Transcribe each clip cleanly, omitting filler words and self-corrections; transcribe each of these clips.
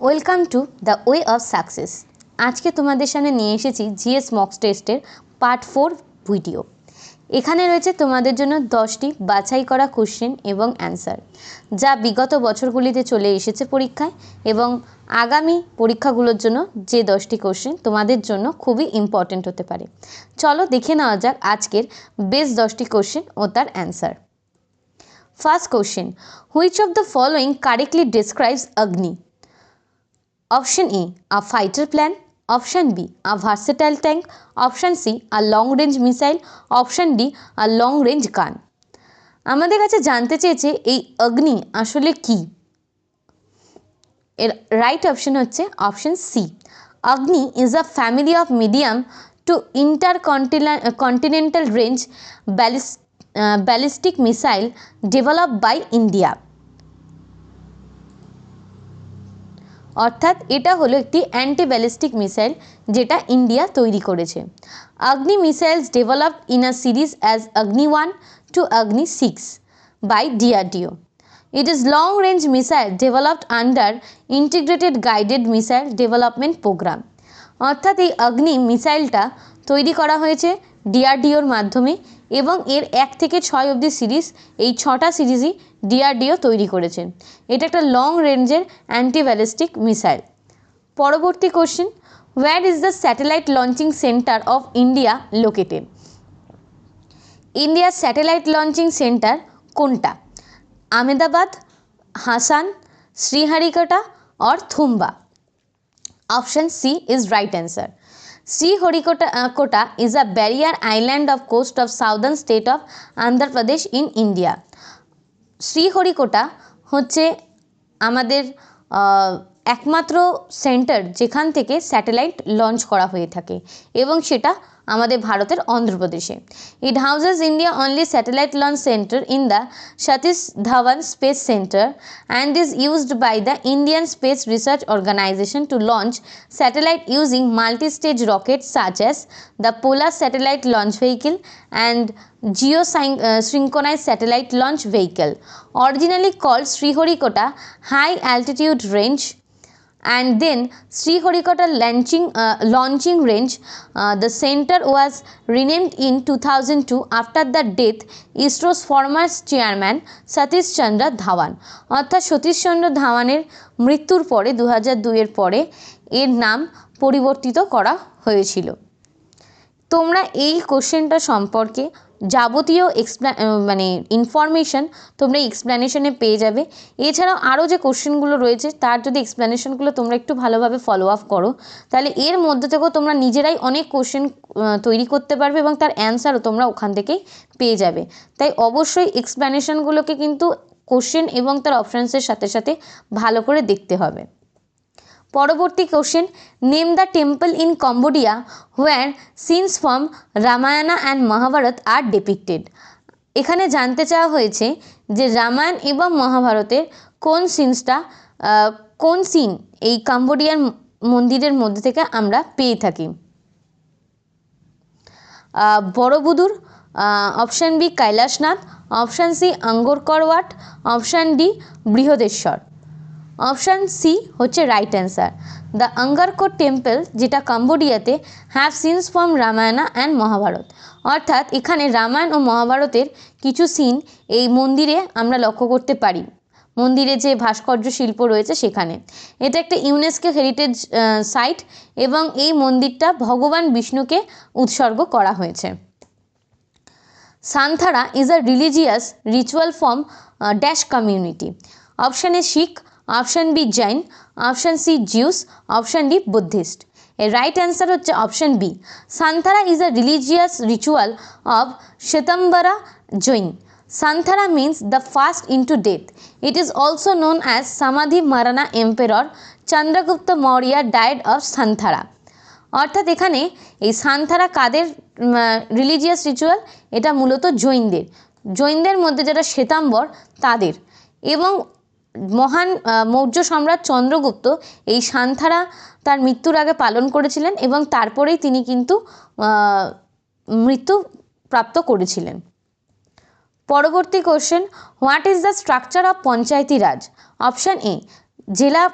Welcome to the way of success. আজকে তোমাদের সামনে নিয়ে এসেছি জিএস মক টেস্টের পার্ট 4 ভিডিও। এখানে রয়েছে তোমাদের জন্য 10টি বাছাই করা কোশ্চেন এবং অ্যান্সার, যা বিগত বছরগুলিতে চলে এসেছে পরীক্ষায় এবং আগামী পরীক্ষাগুলোর জন্য যে 10টি কোশ্চেন তোমাদের জন্য খুবই ইম্পর্টেন্ট হতে পারে। চলো দেখে নেওয়া যাক আজকের বেস্ট 10টি কোশ্চেন ও তার answer. First question, which of the following correctly describes Agni? Option A, a fighter plane. Option B, a versatile tank. Option C, a long range missile. Option D, a long range gun. আমাদের কাছে জানতে চেয়েছে এই অগ্নি আসলে কি। এর right option হচ্ছে option C. Agni is a family of medium to intercontinental range ballistic missile developed by India. অর্থাৎ এটা হলো একটি অ্যান্টি ব্যালিস্টিক মিসাইল যেটা ইন্ডিয়া তৈরি করেছে। Agni missiles developed in a series as Agni 1 to Agni 6 by DRDO. It is long range missile developed under integrated guided missile development programme. অর্থাৎ এই অগ্নি মিসাইলটা তৈরি করা হয়েছে ডিআরডিওর মাধ্যমে এবং এর 1 থেকে 6 অবধি সিরিজ, এই 6টা সিরিজই ডিআরডিও তৈরি করেছে। এটা একটা লং রেঞ্জের অ্যান্টি ব্যালিস্টিক মিসাইল। পরবর্তী question, where is the satellite launching centre of India located? ইন্ডিয়ার স্যাটেলাইট লঞ্চিং সেন্টার কোনটা? Ahmedabad, Hassan, Sriharikota or Thumba? Option C is right answer. Sriharikota is a barrier island of coast of southern state of Andhra Pradesh in India. Sriharikota হচ্ছে আমাদের একমাত্র centre যেখান থেকে satellite launch করা হয়ে থাকে এবং সেটা আমাদের ভারতের অন্ধ্রপ্রদেশে। It houses India only satellite launch centre in the Satish Dhawan space centre and is used by the Indian space research organisation to launch satellite using multi stage rocket such as the polar satellite launch vehicle and geosynchronized satellite launch vehicle. Originally called Sriharikota High Altitude Range and then Sriharikota launching range, the center was renamed in 2002 after the death ISRO's former chairman Satish Chandra Dhawan. অর্থাৎ সতীশ চন্দ্র ধাওয়ানের মৃত্যুর পরে 2002 পরে এর নাম পরিবর্তিত করা হয়েছিল। তোমরা এই কোশ্চেনটা সম্পর্কে যাবতীয় ইনফরমেশন তোমরা এক্সপ্লেনেশনে পেয়ে যাবে। এছাড়াও আরও যে কোশ্চেনগুলো রয়েছে তার যদি এক্সপ্লেনেশনগুলো তোমরা একটু ভালোভাবে ফলো আপ করো, তাহলে এর মধ্যে থেকেও তোমরা নিজেরাই অনেক কোশ্চেন তৈরি করতে পারবে এবং তার অ্যান্সারও তোমরা ওখান থেকেই পেয়ে যাবে। তাই অবশ্যই এক্সপ্লেনেশনগুলোকে কিন্তু কোশ্চেন এবং তার অপশানসের সাথে সাথে ভালো করে দেখতে হবে। পরবর্তী question, name the temple in Cambodia where scenes from Ramayana and Mahabharata are depicted. এখানে জানতে চাওয়া হয়েছে যে রামায়ণ এবং মহাভারতের কোন সিন এই কম্বোডিয়ার মন্দিরের মধ্যে থেকে আমরা পেয়ে থাকি। Borobudur, option B Kailasanath, option C Angkor Wat, option D Brihadeeswara. Option C হচ্ছে right answer. The Angkor temple যেটা কম্বোডিয়াতে have scenes from Ramayana and Mahabharata. অর্থাৎ এখানে রামায়ণ ও মহাভারতের কিছু সিন এই মন্দিরে আমরা লক্ষ্য করতে পারি, মন্দিরে যে ভাস্কর্য শিল্প রয়েছে সেখানে। এটা একটা ইউনেস্কো হেরিটেজ সাইট এবং এই মন্দিরটা ভগবান বিষ্ণুকে উৎসর্গ করা হয়েছে। Santhara is a religious ritual from dash community. Option A Sikh, option B Jain, option C Jews, option D Buddhist. এর রাইট অ্যান্সার হচ্ছে option B. Santhara is a religious ritual of Shvetambara Jain. Santhara means the fast into death. It is also known as Samadhi Marana Emperor Chandragupta Maurya died of Santhara. অর্থাৎ এখানে এই সান্থারা কাদের religious ritual? এটা মূলত জৈনদের মধ্যে যারা শ্বেতাম্বর তাদের। এবং মহান মৌর্য সম্রাট চন্দ্রগুপ্ত এই সান্থারা তার মৃত্যুর আগে পালন করেছিলেন এবং তারপরেই তিনি কিন্তু মৃত্যু প্রাপ্ত করেছিলেন। পরবর্তী question, what is the structure of Panchayati Raj? Option A, Zila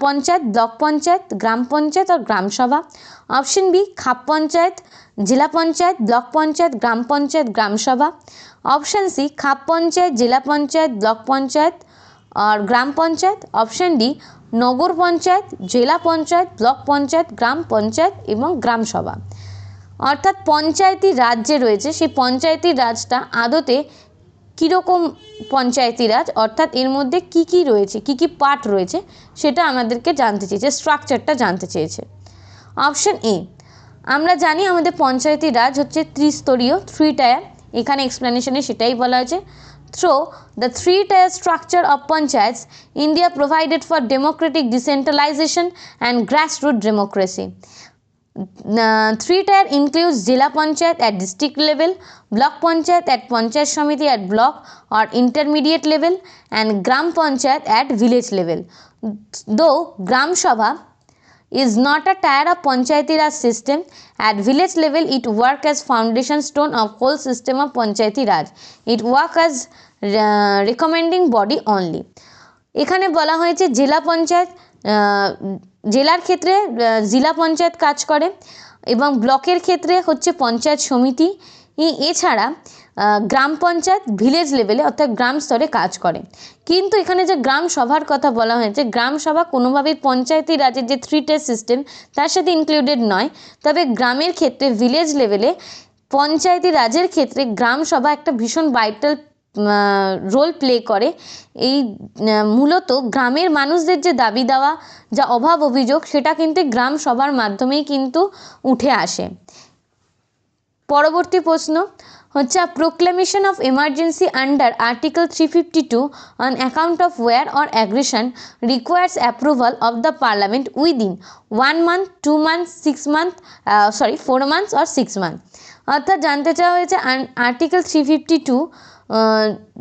Panchayat, block Panchayat, Gram Panchayat और Gram Sabha. Option B Khap Panchayat, Zila Panchayat, block Panchayat, Gram Panchayat, Gram Sabha. Option सी खाप पंचायत, जिला पंचायत, ब्लॉक पंचायत और ग्राम पंचायत। ऑप्शन डी नगर पंचायत, जिला पंचायत, ब्लॉक पंचायत, ग्राम पंचायत एवं ग्राम सभा। अर्थात पंचायती राज जे रयेछे सेई पंचायती राजटा आदते কীরকম পঞ্চায়েতি রাজ, অর্থাৎ এর মধ্যে কী রয়েছে, কী পার্ট রয়েছে সেটা আমাদেরকে জানতে চেয়েছে, স্ট্রাকচারটা জানতে চেয়েছে। অপশন এ, আমরা জানি আমাদের পঞ্চায়েতি রাজ হচ্ছে ত্রিস্তরীয়, 3 টায়ার। এখানে এক্সপ্লেনেশনে সেটাই বলা হয়েছে। Through the 3 tier structure of panchayats India provided for democratic decentralisation and grassroot democracy. 3 tier includes Jila Panchayat at district level, Block Panchayat at Panchayat Samiti at block or intermediate level, and Gram Panchayat at village level. Though Gram Sabha is not a tier of Panchayati Raj system, at village level it works as foundation stone of whole system of Panchayati Raj. It works as recommending body only. এখানে বলা হয়েছে জেলা পঞ্চায়েত, জেলার ক্ষেত্রে জেলা পঞ্চায়েত কাজ করে এবং ব্লকের ক্ষেত্রে হচ্ছে পঞ্চায়েত সমিতি, এছাড়া গ্রাম পঞ্চায়েত ভিলেজ লেভেলে অর্থাৎ গ্রাম স্তরে কাজ করে। কিন্তু এখানে যে গ্রাম সভার কথা বলা হয়েছে, গ্রাম সভা কোনোভাবেই পঞ্চায়েতি রাজের যে 3 টায়ার সিস্টেম তার সাথে ইনক্লুডেড নয়। তবে গ্রামের ক্ষেত্রে ভিলেজ লেভেলে পঞ্চায়েতি রাজের ক্ষেত্রে গ্রাম সভা একটা ভীষণ ভাইটাল রোল প্লে করে। এই মূলত গ্রামের মানুষদের যে দাবি দেওয়া, যা অভাব অভিযোগ সেটা কিন্তু গ্রাম সভার মাধ্যমেই কিন্তু উঠে আসে। পরবর্তী প্রশ্ন হচ্ছে proclamation of emergency under article 352 on account of war or aggression requires approval of the parliament within 1 month, 2 months, 4 months or 6 months। অর্থাৎ জানতে চাওয়া হয়েছে আর্টিকেল 352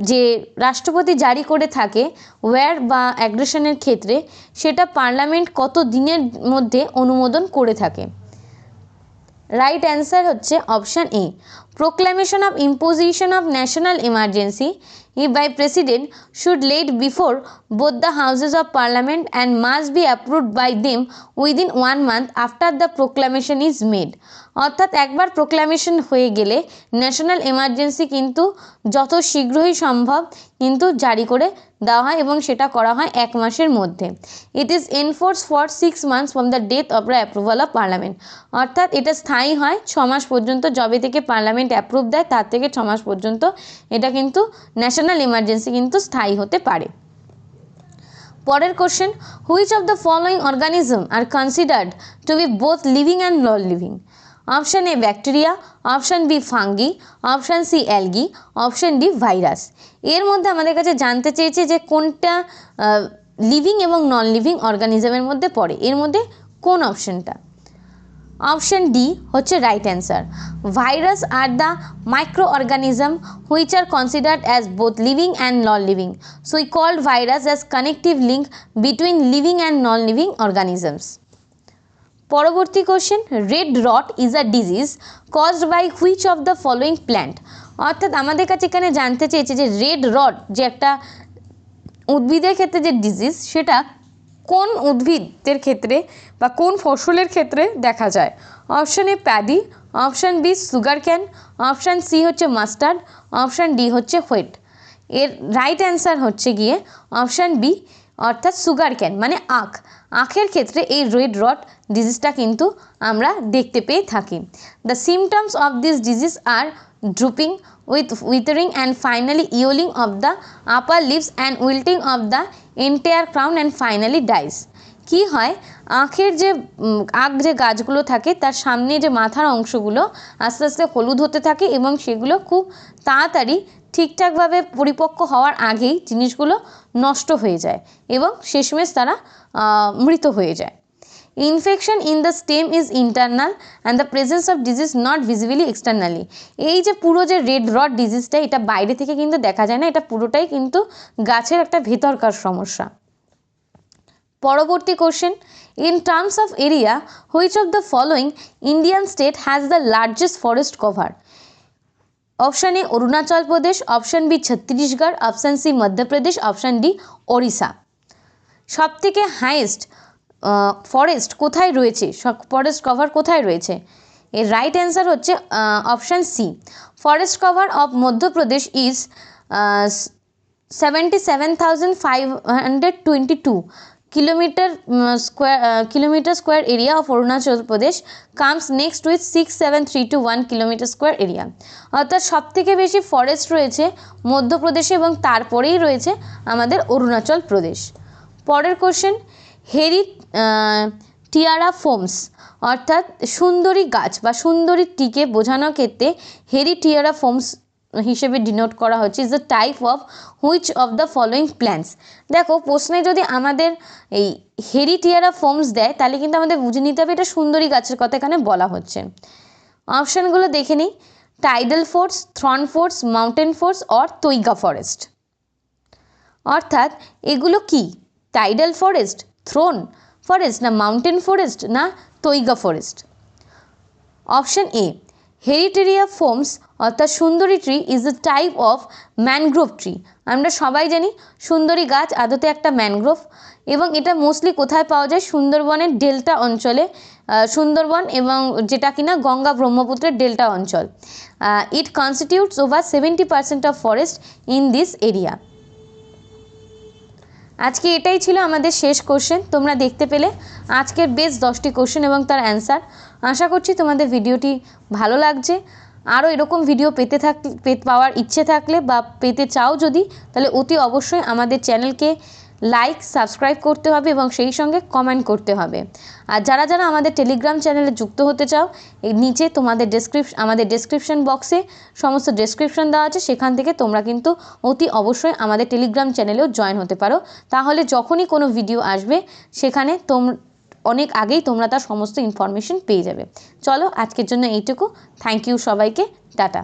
যে রাষ্ট্রপতি জারি করে থাকে ওয়ার বা অ্যাগ্রেশনের ক্ষেত্রে, সেটা পার্লামেন্ট কত দিনের মধ্যে অনুমোদন করে থাকে। রাইট অ্যান্সার হচ্ছে option A, proclamation of imposition of national emergency by president should laid before both the houses of parliament and must be approved by them within 1 month after the proclamation is made। অর্থাৎ একবার proclamation হয়ে গেলে national emergency কিন্তু যত শীঘ্রই সম্ভব কিন্তু জারি করে দেওয়া হয় এবং সেটা করা হয় 1 মাসের মধ্যে। It is enforce for 6 months from the death of the approval of parliament. অর্থাৎ এটা স্থায়ী হয় 6 মাস পর্যন্ত, যবে থেকে পার্লামেন্ট অ্যাপ্রুভ দেয় তার থেকে 6 মাস পর্যন্ত এটা কিন্তু ন্যাশনাল এমার্জেন্সি কিন্তু স্থায়ী হতে পারে। পরের question, which of the following organism are considered to be both living and non living? Option A bacteria, option B fungi, option C algae, option D virus. এর মধ্যে আমাদের কাছে জানতে চেয়েছে যে কোনটা লিভিং এবং নন লিভিং অর্গানিজমের মধ্যে পড়ে, এর মধ্যে কোন অপশানটা? অপশান ডি হচ্ছে right answer. Virus are the micro organism which are considered as both living and non living, so we called virus as connective link between living and non living organisms. পরবর্তী question, red rot is a disease caused by which of the following plant? অর্থাৎ আমাদের কাছে এখানে জানতে চেয়েছে যে red রট যে একটা উদ্ভিদের ক্ষেত্রে যে ডিজিজ, সেটা কোন উদ্ভিদের ক্ষেত্রে বা কোন ফসলের ক্ষেত্রে দেখা যায়? Option A paddy, option B sugar cane, option C হচ্ছে মাস্টার্ড, অপশান ডি হচ্ছে হুইট। এর রাইট অ্যান্সার হচ্ছে গিয়ে অপশান বি, অর্থাৎ সুগার ক্যান মানে আখ। আখের ক্ষেত্রে এই রেড রট ডিজিজটা কিন্তু আমরা দেখতে পেয়ে থাকি। The symptoms of this disease are drooping with withering and finally yellowing of the upper leaves and wilting of the entire crown and finally dies. কি হয়, আখের যে আখ যে গাছগুলো থাকে তার সামনে যে মাথার অংশগুলো আস্তে আস্তে হলুদ হতে থাকে এবং সেগুলো খুব তাড়াতাড়ি ঠিকঠাকভাবে পরিপক্ক হওয়ার আগেই জিনিসগুলো নষ্ট হয়ে যায় এবং শেষমেশ তারা মৃত হয়ে যায়। Infection in the stem is internal and the presence of disease not visibly externally. এই যে পুরো যে রেড রট ডিজিজটা, এটা বাইরে থেকে কিন্তু দেখা যায় না, এটা পুরোটাই কিন্তু গাছের একটা ভেতরকার সমস্যা। পরবর্তী question, in terms of area which of the following Indian state has the largest forest cover? Option A Arunachal Pradesh, option B Chhattisgarh, option C Madhya Pradesh, option D Odisha. সবথেকে হাইয়েস্ট ফরেস্ট কোথায় রয়েছে, ফরেস্ট কভার কোথায় রয়েছে? এর রাইট অ্যান্সার হচ্ছে option C. Forest cover of Madhya Pradesh is 77,522 kilometer square area of Arunachal Pradesh comes next with 67,321 kilometer square area। অর্থাৎ সবথেকে বেশি ফরেস্ট রয়েছে মধ্যপ্রদেশে এবং তারপরেই রয়েছে আমাদের অরুণাচল প্রদেশ। পরের কোশ্চেন, হেরি টিয়ারা ফোমস অর্থাৎ সুন্দরী গাছ বা সুন্দরী টিকে বোঝানোর ক্ষেত্রে হেরি টিয়ারা ফোমস হিসেবে ডিনোট করা হচ্ছে is the type of which of the following plants. দেখো প্রশ্নে যদি আমাদের এই হেরি টিয়ারা ফোমস দেয় তাহলে কিন্তু আমাদের বুঝে নিতে হবে এটা সুন্দরী গাছের কথা এখানে বলা হচ্ছে। অপশানগুলো দেখে নিই, tidal force, Throne force, mountain force or তৈগা forest. অর্থাৎ এগুলো কি, টাইডাল ফরেস্ট, থ্রোন ফরেস্ট, না মাউন্টেন ফরেস্ট, না তৈগা ফরেস্ট? অপশান এ, হেরিটেরিয়া ফোমস অর্থাৎ সুন্দরী tree is a type of mangrove tree. আমরা সবাই জানি সুন্দরী গাছ আদতে একটা ম্যানগ্রোভ, এবং এটা মোস্টলি কোথায় পাওয়া যায়? সুন্দরবনের ডেল্টা অঞ্চলে, সুন্দরবন এবং যেটা কিনা গঙ্গা ব্রহ্মপুত্রের ডেল্টা অঞ্চল। It constitutes over 70% of forest in this area. আজকে এটাই ছিল আমাদের শেষ কোশ্চেন। তোমরা দেখতে পেলে আজকের বেশ 10টি কোশ্চেন এবং তার অ্যান্সার। আশা করছি তোমাদের ভিডিওটি ভালো লাগছে। আরও এরকম ভিডিও পাওয়ার ইচ্ছে থাকলে বা পেতে চাও যদি, তাহলে অতি অবশ্যই আমাদের চ্যানেলকে লাইক সাবস্ক্রাইব করতে হবে এবং সেই সঙ্গে কমেন্ট করতে হবে। আর যারা যারা আমাদের টেলিগ্রাম চ্যানেলে যুক্ত হতে চাও, এই নিচে তোমাদের আমাদের ডেসক্রিপশন বক্সে সমস্ত ডেসক্রিপশন দেওয়া আছে, সেখান থেকে তোমরা কিন্তু অতি অবশ্যই আমাদের টেলিগ্রাম চ্যানেলেও জয়েন হতে পারো। তাহলে যখনই কোনো ভিডিও আসবে সেখানে অনেক আগেই তোমরা তার সমস্ত ইনফরমেশন পেয়ে যাবে। চলো আজকের জন্য এইটুকু। থ্যাংক ইউ সবাইকে, টাটা।